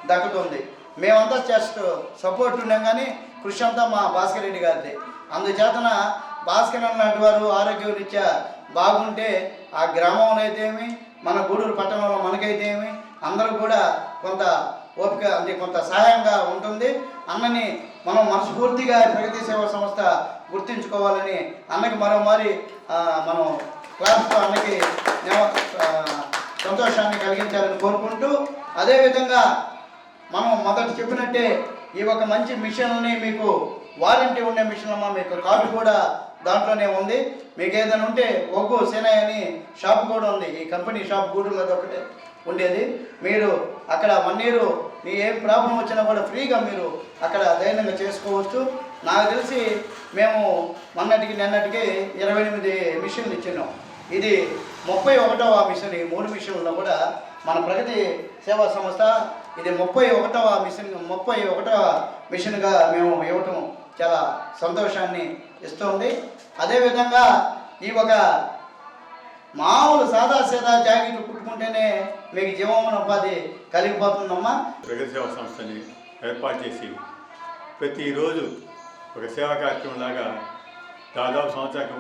Speaker 11: దక్కుతుంది. మేమంతా జస్ట్ సపోర్ట్ ఉన్నాం కానీ కృషి అంతా మా భాస్కర్ రెడ్డి గారిది. అందుచేతన భాస్కర్ అన్నటి వారు ఆరోగ్య రీత్యా బాగుంటే ఆ గ్రామంలో అయితే ఏమి, మన గూడూరు పట్టణంలో మనకైతే ఏమి, అందరూ కూడా కొంత ఓపిక అంటే కొంత సహాయంగా ఉంటుంది. అన్నని మనం మనస్ఫూర్తిగా ప్రగతి సేవా సంస్థ గుర్తించుకోవాలని అన్నకి మరోమారి మనం క్లాస్తో అన్నకి సంతోషాన్ని కలిగించాలని కోరుకుంటూ, అదేవిధంగా మనం మొదట చెప్పినట్టే ఈ ఒక మంచి మిషన్ని మీకు వారంటీ ఉండే మిషన్లమ్మా, మీకు కార్డు కూడా దాంట్లోనే ఉంది. మీకు ఏదైనా ఉంటే ఒగ్గు సేనయ్య అని షాప్ కూడా ఉంది. ఈ కంపెనీ షాప్ గూడూరులో ఒకటే ఉండేది. మీరు అక్కడ 1 year మీ ఏం ప్రాబ్లం వచ్చినా కూడా ఫ్రీగా మీరు అక్కడ ధైర్యంగా చేసుకోవచ్చు. నాకు తెలిసి మేము మొన్నటికి నిన్నటికి 28 మిషన్లు ఇచ్చినాం. ఇది 31వ మిషన్. ఈ 3 మిషన్లలో కూడా మన ప్రగతి సేవా సంస్థ ఇది 31వ మిషన్గా మేము ఇవ్వటం చాలా సంతోషాన్ని ఇస్తుంది. అదేవిధంగా ఈ ఒక మామూలు సాదా జాకెట్లు కుట్టుకుంటేనే మీకు జీవనోపాధి కలిగిపోతుందమ్మా.
Speaker 12: ప్రగతి సేవా సంస్థని ఏర్పాటు చేసి ప్రతిరోజు ఒక సేవా కార్యక్రమం లాగా దాదాపు సంవత్సరానికి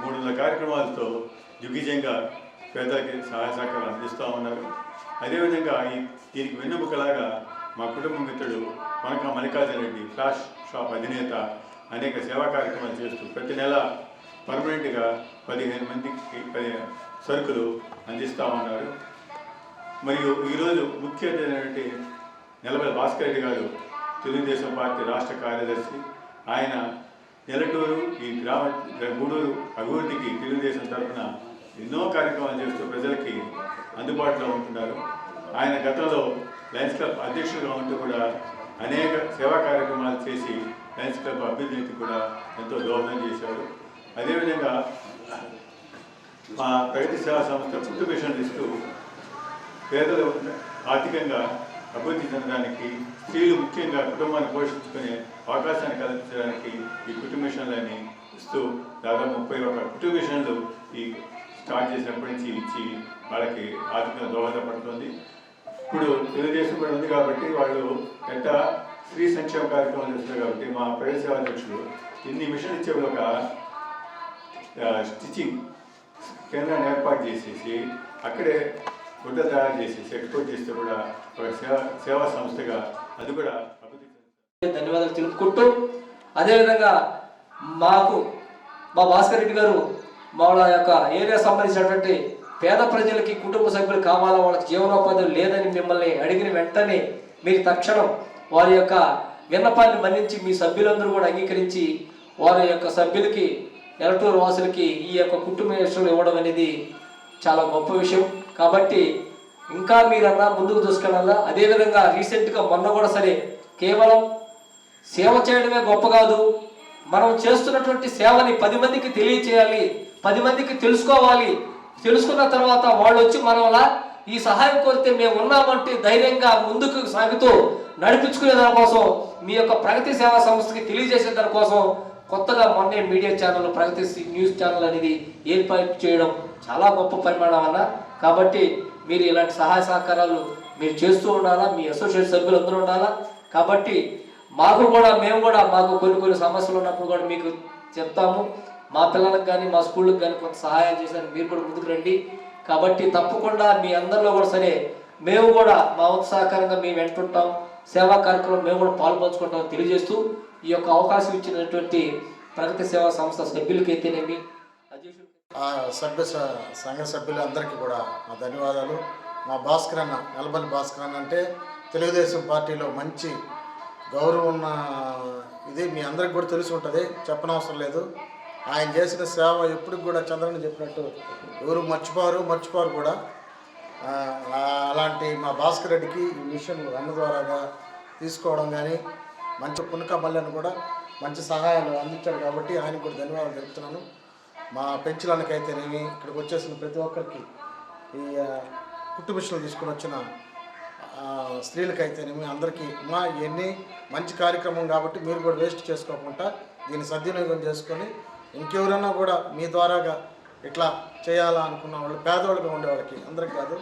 Speaker 12: 300 కార్యక్రమాలతో దిగ్విజయంగా పేదలకి సహాయ సహకారాలు అందిస్తూ ఉన్నారు. అదేవిధంగా దీనికి వెన్నుముకలాగా మా కుటుంబ మిత్రుడు మనక మల్లికార్జున రెడ్డి ఫ్లాష్ షాప్ అధినేత అనేక సేవా కార్యక్రమాలు చేస్తూ ప్రతి నెల పర్మనెంట్గా 15 మందికి సరుకులు అందిస్తూ ఉన్నారు. మరియు ఈరోజు ముఖ్య ఏంటంటే నెలబెల భాస్కర్ రెడ్డి గారు తెలుగుదేశం పార్టీ రాష్ట్ర కార్యదర్శి. ఆయన నెలటూరు ఈ గూడూరు అభివృద్ధికి తెలుగుదేశం తరఫున ఎన్నో కార్యక్రమాలు చేస్తూ ప్రజలకి అందుబాటులో ఉంటున్నారు. ఆయన గతంలో లయన్స్ క్లబ్ అధ్యక్షులుగా ఉంటూ కూడా అనేక సేవా కార్యక్రమాలు చేసి లయన్స్ క్లబ్ అభ్యున్నతికి కూడా ఎంతో దోహదం చేశారు. అదేవిధంగా మా ప్రగతి సేవా సంస్థ ఫుడ్ మిషన్ ఇస్తూ పేదలు ఆర్థికంగా అభివృద్ధి చెందడానికి, స్త్రీలు ముఖ్యంగా కుటుంబాన్ని పోషించుకునే అవకాశాన్ని కల్పించడానికి ఈ కుటుంబ మిషన్లని ఇస్తూ దాదాపు 31 కుటుంబ మిషన్లు ఈ స్టార్ట్ చేసినప్పటి నుంచి ఇచ్చి వాళ్ళకి ఆర్థికంగా దోహదపడుతుంది. ఇప్పుడు తెలుగుదేశం కూడా ఉంది కాబట్టి వాళ్ళు ఎట్టా స్త్రీ సంక్షేమ కార్యక్రమాలు చేస్తున్నారు కాబట్టి మా ప్రగతి సేవా అధ్యక్షులు ఇన్ని మిషన్లు ఇచ్చే ఒక స్టిచ్చింగ్ కేంద్రాన్ని ఏర్పాటు చేసేసి అక్కడే గుడ్డ తయారు చేసేసి ఎక్స్పోర్ట్ చేస్తే కూడా ఒక సేవా సంస్థగా అది కూడా అభివృద్ధి.
Speaker 13: ధన్యవాదాలు తెలుపుకుంటూ అదేవిధంగా మా భాస్కర్ రెడ్డి గారు వాళ్ళ యొక్క ఏరియా సంబంధించినటువంటి పేద ప్రజలకి కుటుంబ సభ్యులు కావాలా, వాళ్ళకి జీవనోపాధి లేదని మిమ్మల్ని అడిగిన వెంటనే మీరు తక్షణం వారి యొక్క విన్నపాన్ని మన్నించి మీ సభ్యులందరూ కూడా అంగీకరించి వారి యొక్క సభ్యులకి నెలటూరు వాసులకి ఈ యొక్క కుటుంబ మిషన్లు ఇవ్వడం అనేది చాలా గొప్ప విషయం. కాబట్టి ఇంకా మీరన్నా ముందుకు చూసుకెళ్ళాలా. అదేవిధంగా రీసెంట్గా మొన్న కూడా సరే కేవలం సేవ చేయడమే గొప్ప కాదు, మనం చేస్తున్నటువంటి సేవని 10 మందికి తెలియచేయాలి, 10 మందికి తెలుసుకోవాలి. తెలుసుకున్న తర్వాత వాళ్ళు వచ్చి మనవలా ఈ సహాయం కోరితే మేము ఉన్నామంటే ధైర్యంగా ముందుకు సాగుతూ నడిపించుకునే దానికోసం మీ యొక్క ప్రగతి సేవా సంస్థకి తెలియజేసే దానికోసం కొత్తగా మొన్నే మీడియా ఛానల్ ప్రగతి న్యూస్ ఛానల్ అనేది ఏర్పాటు చేయడం చాలా గొప్ప పరిమాణం అన్న. కాబట్టి మీరు ఇలాంటి సహాయ సహకారాలు మీరు చేస్తూ ఉండాలా, మీ అసోసియేట్ సభ్యులు అందరూ ఉండాలా. కాబట్టి మేము కూడా మాకు కొన్ని సమస్యలు ఉన్నప్పుడు కూడా మీకు చెప్తాము. మా పిల్లలకు కానీ మా స్కూళ్ళకి కానీ కొంత సహాయం చేశారు, మీరు కూడా ముందుకు రండి. కాబట్టి తప్పకుండా మీ అందరిలో కూడా సరే మేము కూడా మా వంతు సహకారంగా మేము వెంటుంటాం, సేవా కార్యక్రమం మేము కూడా పాల్పంచుకుంటాం తెలియజేస్తూ ఈ యొక్క అవకాశం ఇచ్చినటువంటి ప్రగతి సేవా సంస్థ సభ్యులకైతేనేమి
Speaker 14: సంఘ సభ్యులందరికీ కూడా మా ధన్యవాదాలు. మా భాస్కర్ అన్న, నెలబల్లి భాస్కర్ అన్న అంటే తెలుగుదేశం పార్టీలో మంచి గౌరవం ఉన్న ఇది మీ అందరికి కూడా తెలిసి ఉంటుంది, చెప్పనవసరం లేదు. ఆయన చేసిన సేవ ఎప్పటికి కూడా చంద్రని చెప్పినట్టు ఎవరు మర్చిపోరు కూడా. అలాంటి మా భాస్కర్ రెడ్డికి ఈ మిషన్ అన్న ద్వారాగా తీసుకోవడం కానీ మంచి పునక మల్లెను కూడా మంచి సహాయాలు అందించాడు కాబట్టి ఆయనకు కూడా ధన్యవాదాలు తెలుపుతున్నాను. మా పెంచులకైతేనేమి ఇక్కడికి వచ్చేసిన ప్రతి ఒక్కరికి ఈ కుట్టు మిషన్లు తీసుకుని వచ్చిన స్త్రీలకైతేనేమి అందరికీ ఇవన్నీ మంచి కార్యక్రమం కాబట్టి మీరు కూడా వేస్ట్ చేసుకోకుండా దీన్ని సద్వినియోగం చేసుకొని ఇంకెవరన్నా కూడా మీ ద్వారాగా ఇట్లా చేయాలా అనుకున్న వాళ్ళు, పేదవాళ్ళుగా ఉండే వాళ్ళకి అందరికి కాదు,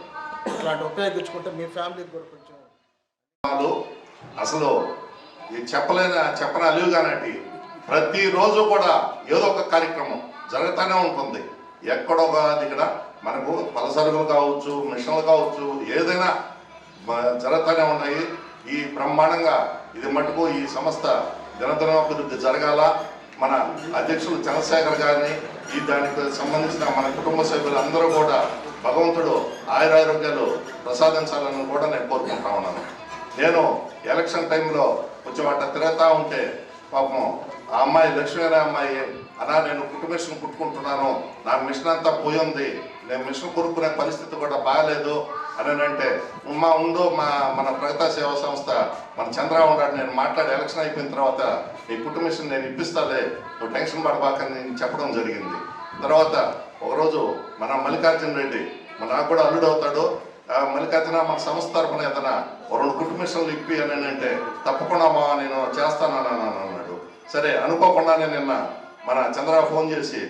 Speaker 14: ఇట్లాంటి ఉపయోగించుకుంటే మీ ఫ్యామిలీకి కూడా కొంచెం
Speaker 15: అసలు చెప్పని అలివిగానటి ప్రతిరోజు కూడా ఏదో ఒక కార్యక్రమం జరుగుతూనే ఉంటుంది. ఎక్కడో ఇక్కడ మనకు పలసరుకులు కావచ్చు, మిషన్లు కావచ్చు, ఏదైనా జరుగుతూనే ఉన్నాయి. ఈ బ్రహ్మాండంగా ఇది మటుకు ఈ సంస్థ దినదినాభివృద్ధి జరగాల. మన అధ్యక్షులు చంద్రశేఖర్ గారిని దానికి సంబంధించిన మన కుటుంబ సభ్యులందరూ కూడా భగవంతుడు ఆయురారోగ్యాలు ప్రసాదించాలని కూడా నేను కోరుకుంటా ఉన్నాను. నేను ఎలక్షన్ టైంలో కొంచెం అట్లా తిరుగుతూ ఉంటే పాపం ఆ అమ్మాయి లక్ష్మీనారాయణ అమ్మాయి అలా నేను కుటుంబ మిషన్ కుట్టుకుంటున్నాను, నా మిషన్ అంతా పోయింది, నేను మిషన్ కొనుక్కునే పరిస్థితి కూడా బాగాలేదు అని అంటే మన ప్రగతి సేవా సంస్థ మన చంద్రబాబు ఉన్నాడు, నేను మాట్లాడి ఎలక్షన్ అయిపోయిన తర్వాత ఈ కుటుంబ మిషన్ నేను ఇప్పిస్తాలే, నువ్వు టెన్షన్ పడబాకని చెప్పడం జరిగింది. తర్వాత ఒకరోజు మన మల్లికార్జున రెడ్డి నాకు కూడా అల్లుడు అవుతాడు, మల్లికార్జున మన సంస్థ తరఫున ఏదైనా 2 కుటుంబ మిషన్లు ఇప్పి అని అంటే తప్పకుండా నేను చేస్తానని అన్నాడు. సరే అనుకోకుండానే నిన్న మన చంద్రబాబు ఫోన్ చేసి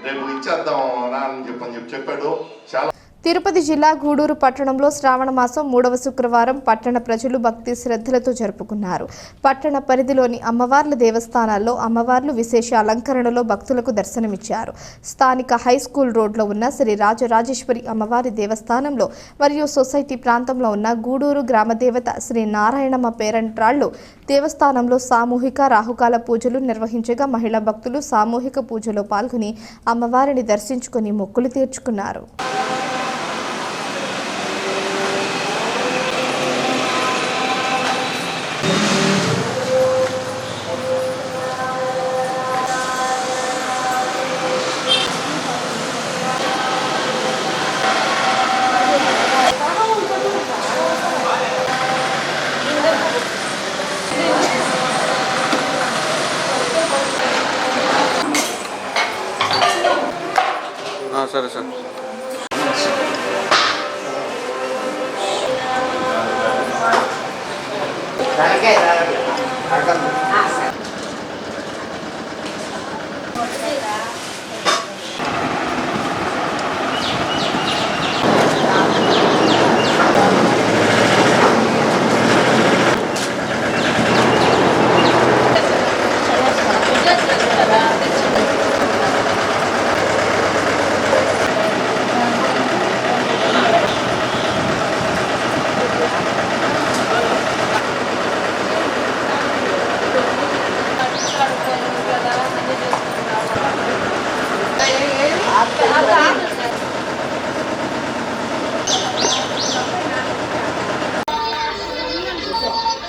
Speaker 15: రేపు ఇచ్చేద్దాం అని చెప్పాడు. చాలా
Speaker 1: తిరుపతి జిల్లా గూడూరు పట్టణంలో శ్రావణ మాసం 3వ శుక్రవారం పట్టణ ప్రజలు భక్తి శ్రద్ధలతో జరుపుకున్నారు. పట్టణ పరిధిలోని అమ్మవార్ల దేవస్థానాల్లో అమ్మవార్లు విశేష అలంకరణలో భక్తులకు దర్శనమిచ్చారు. స్థానిక హైస్కూల్ రోడ్లో ఉన్న శ్రీ రాజరాజేశ్వరి అమ్మవారి దేవస్థానంలో మరియు సొసైటీ ప్రాంతంలో ఉన్న గూడూరు గ్రామదేవత శ్రీ నారాయణమ్మ పేరంట్రాళ్లు దేవస్థానంలో సామూహిక రాహుకాల పూజలు నిర్వహించగా మహిళా భక్తులు సామూహిక పూజలో పాల్గొని అమ్మవారిని దర్శించుకుని మొక్కులు తీర్చుకున్నారు.
Speaker 5: సరే సార్.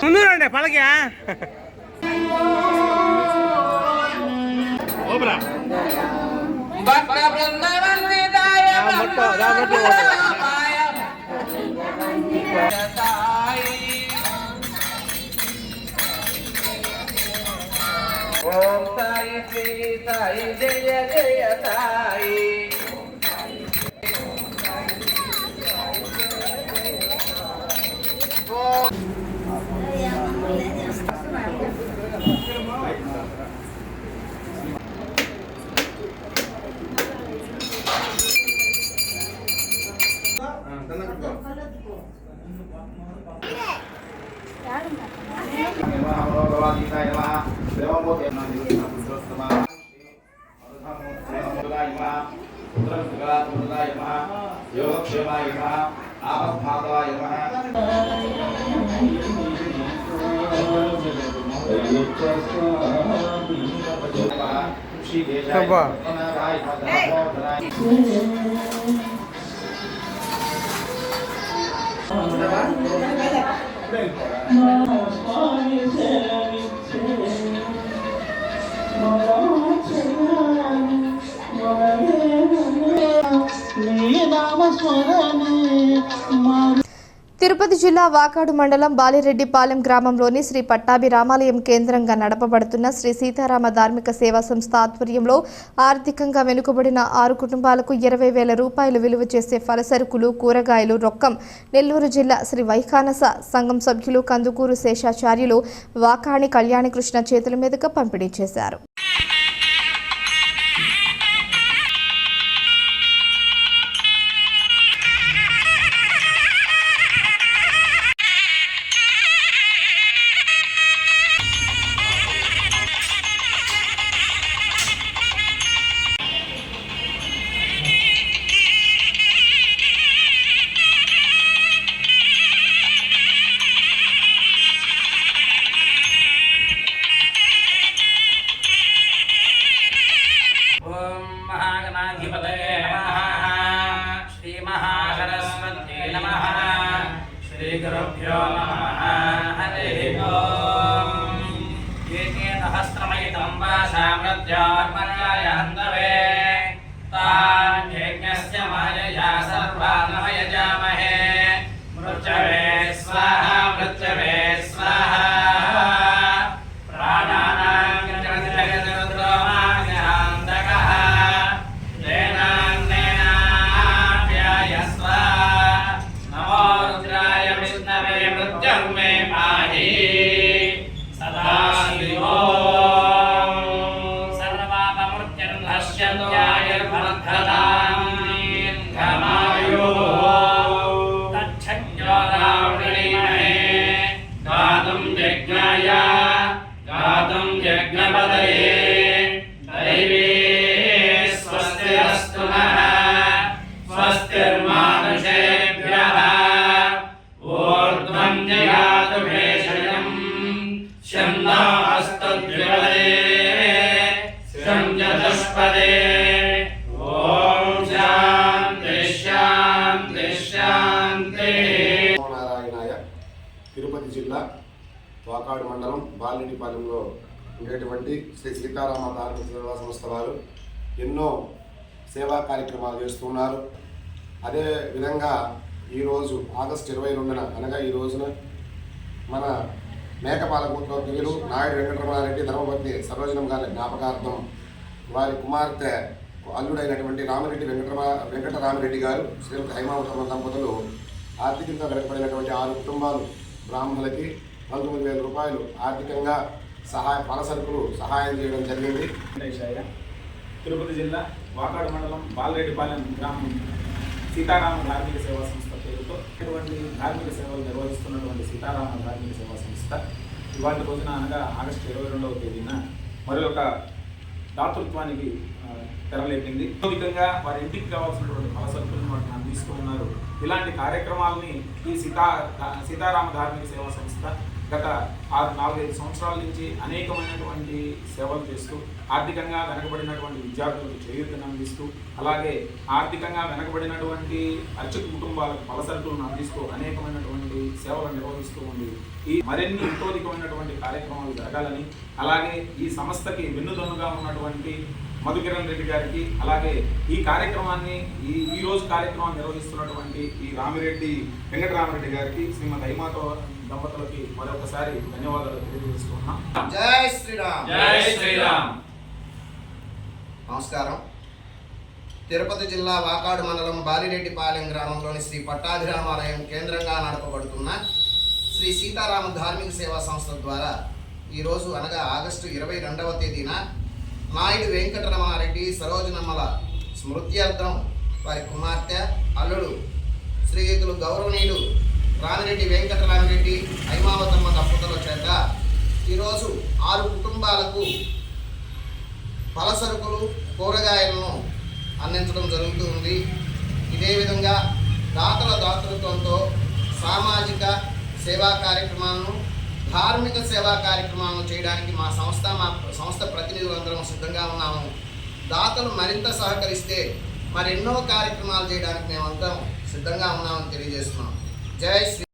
Speaker 16: ముందు రండి పలకే
Speaker 17: ఓం సాయి శ్రీ సాయి జయ జయ సాయి.
Speaker 1: తిరుపతి జిల్లా వాకాడు మండలం బాలిరెడ్డిపాలెం గ్రామంలోని శ్రీ పట్టాభి రామాలయం కేంద్రంగా నడపబడుతున్న శ్రీ సీతారామ ధార్మిక సేవా సంస్థ ఆధ్వర్యంలో ఆర్థికంగా వెనుకబడిన 6 కుటుంబాలకు 20,000 రూపాయలు విలువ చేసే ఫలసరుకులు, కూరగాయలు, రొక్కం నెల్లూరు జిల్లా శ్రీ వైఖానస సంఘం సభ్యులు కందుకూరు శేషాచార్యులు వాకాణి కళ్యాణకృష్ణ చేతుల మీదుగా పంపిణీ చేశారు.
Speaker 14: తిరుపతి జిల్లా వాకాడు మండలం బాలిరెడ్డిపాలెంలో ఉండేటువంటి శ్రీ సీతారామ ధార్మిక సేవా సంస్థ వారు ఎన్నో సేవా కార్యక్రమాలు చేస్తున్నారు. అదే విధంగా ఈరోజు ఆగస్టు 22న అనగా ఈ రోజున మన మేకపాలకూతులో దిగులు నాయుడు వెంకటరమణారెడ్డి ధర్మపతి సరోజనం గారి జ్ఞాపకార్థం వారి కుమార్తె
Speaker 18: అల్లుడైనటువంటి రామిరెడ్డి వెంకటరామిరెడ్డి గారు శ్రీమతి హైమావతమ్మ దంపతులు ఆర్థికంగా వెనకబడినటువంటి 6 కుటుంబాలు బ్రాహ్మణులకి 19,000 రూపాయలు ఆర్థికంగా పల సరుకులు సహాయం చేయడం జరిగింది.
Speaker 19: తిరుపతి జిల్లా వాకాడు మండలం బాలరెడ్డిపాలెం గ్రామం సీతారామ ధార్మిక సేవా సంస్థ పేరుతో ఇటువంటి ధార్మిక సేవలు నిర్వహిస్తున్నటువంటి సీతారామ ధార్మిక సేవా సంస్థ ఇవాళ రోజున అనగా ఆగస్టు 22వ తేదీన మరి ఒక దాతృత్వానికి తెరలేపింది. విధంగా వారి ఇంటికి కావాల్సినటువంటి ఫల సరుకులను వాటిని అందిస్తున్నారు. ఇలాంటి కార్యక్రమాలని ఈ సీతారామ ధార్మిక సేవా సంస్థ గత 4-5 సంవత్సరాల నుంచి అనేకమైనటువంటి సేవలు చేస్తూ ఆర్థికంగా వెనకబడినటువంటి విద్యార్థులకు చేయూతను అందిస్తూ అలాగే ఆర్థికంగా వెనకబడినటువంటి అర్చక కుటుంబాలకు ఫల సరుకులను అందిస్తూ అనేకమైనటువంటి సేవలు నిర్వహిస్తూ ఉంది. ఈ మరిన్ని ఇంతోధికమైనటువంటి కార్యక్రమాలు జరగాలని అలాగే ఈ సంస్థకి వెన్నుదన్నుగా ఉన్నటువంటి మధుకిరణ్ రెడ్డి గారికి అలాగే ఈ కార్యక్రమాన్ని ఈ రోజు కార్యక్రమాన్ని నిర్వహిస్తున్నటువంటి ఈ వెంకటరామిరెడ్డి గారికి శ్రీమతి హైమాతో దంపతులకి మరొకసారి ధన్యవాదాలు తెలియజేస్తున్నాం.
Speaker 11: జై శ్రీరామ్.
Speaker 19: జై శ్రీరామ్.
Speaker 11: నమస్కారం. తిరుపతి జిల్లా వాకాడు మండలం బాలిరెడ్డిపాలెం గ్రామంలోని శ్రీ పట్టాభిరామాలయం కేంద్రంగా నడపబడుతున్న శ్రీ సీతారామ ధార్మిక సేవా సంస్థ ద్వారా ఈరోజు అనగా ఆగస్టు 22వ తేదీన నాయుడు వెంకటరమణారెడ్డి సరోజనమ్మల స్మృత్యార్థం వారి కుమార్తె అల్లుడు శ్రీయుతులు గౌరవనీయులు రామిరెడ్డి వెంకటరామిరెడ్డి హైమావతమ్మ దంపతుల చేత ఈరోజు 6 కుటుంబాలకు ఫల సరుకులు కూరగాయలను అందించడం జరుగుతూ ఉంది. ఇదే విధంగా దాతల దాతృత్వంతో సామాజిక సేవా కార్యక్రమాలను ధార్మిక సేవా కార్యక్రమాలను చేయడానికి మా సంస్థ ప్రతినిధులందరం సిద్ధంగా ఉన్నాము. దాతలు మరింత సహకరిస్తే మరెన్నో కార్యక్రమాలు చేయడానికి మేమంతా సిద్ధంగా ఉన్నామని తెలియజేస్తున్నాం. జై శ్రీ.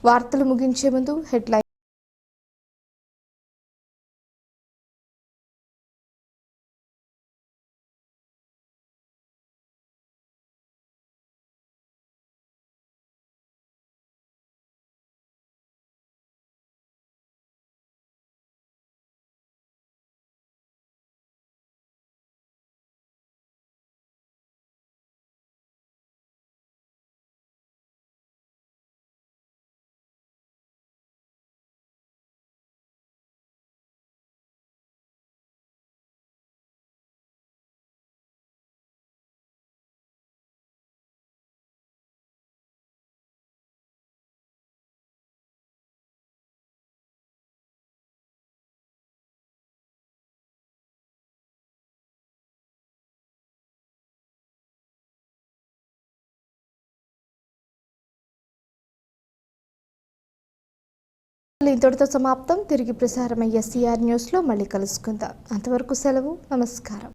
Speaker 1: వార్తలు ముగించే ముందు హెడ్లైన్ ఇంతటితో సమాప్తం. తిరిగి ప్రసారమయ్యే సిఆర్ న్యూస్లో మళ్ళీ కలుసుకుందాం. అంతవరకు సెలవు. నమస్కారం.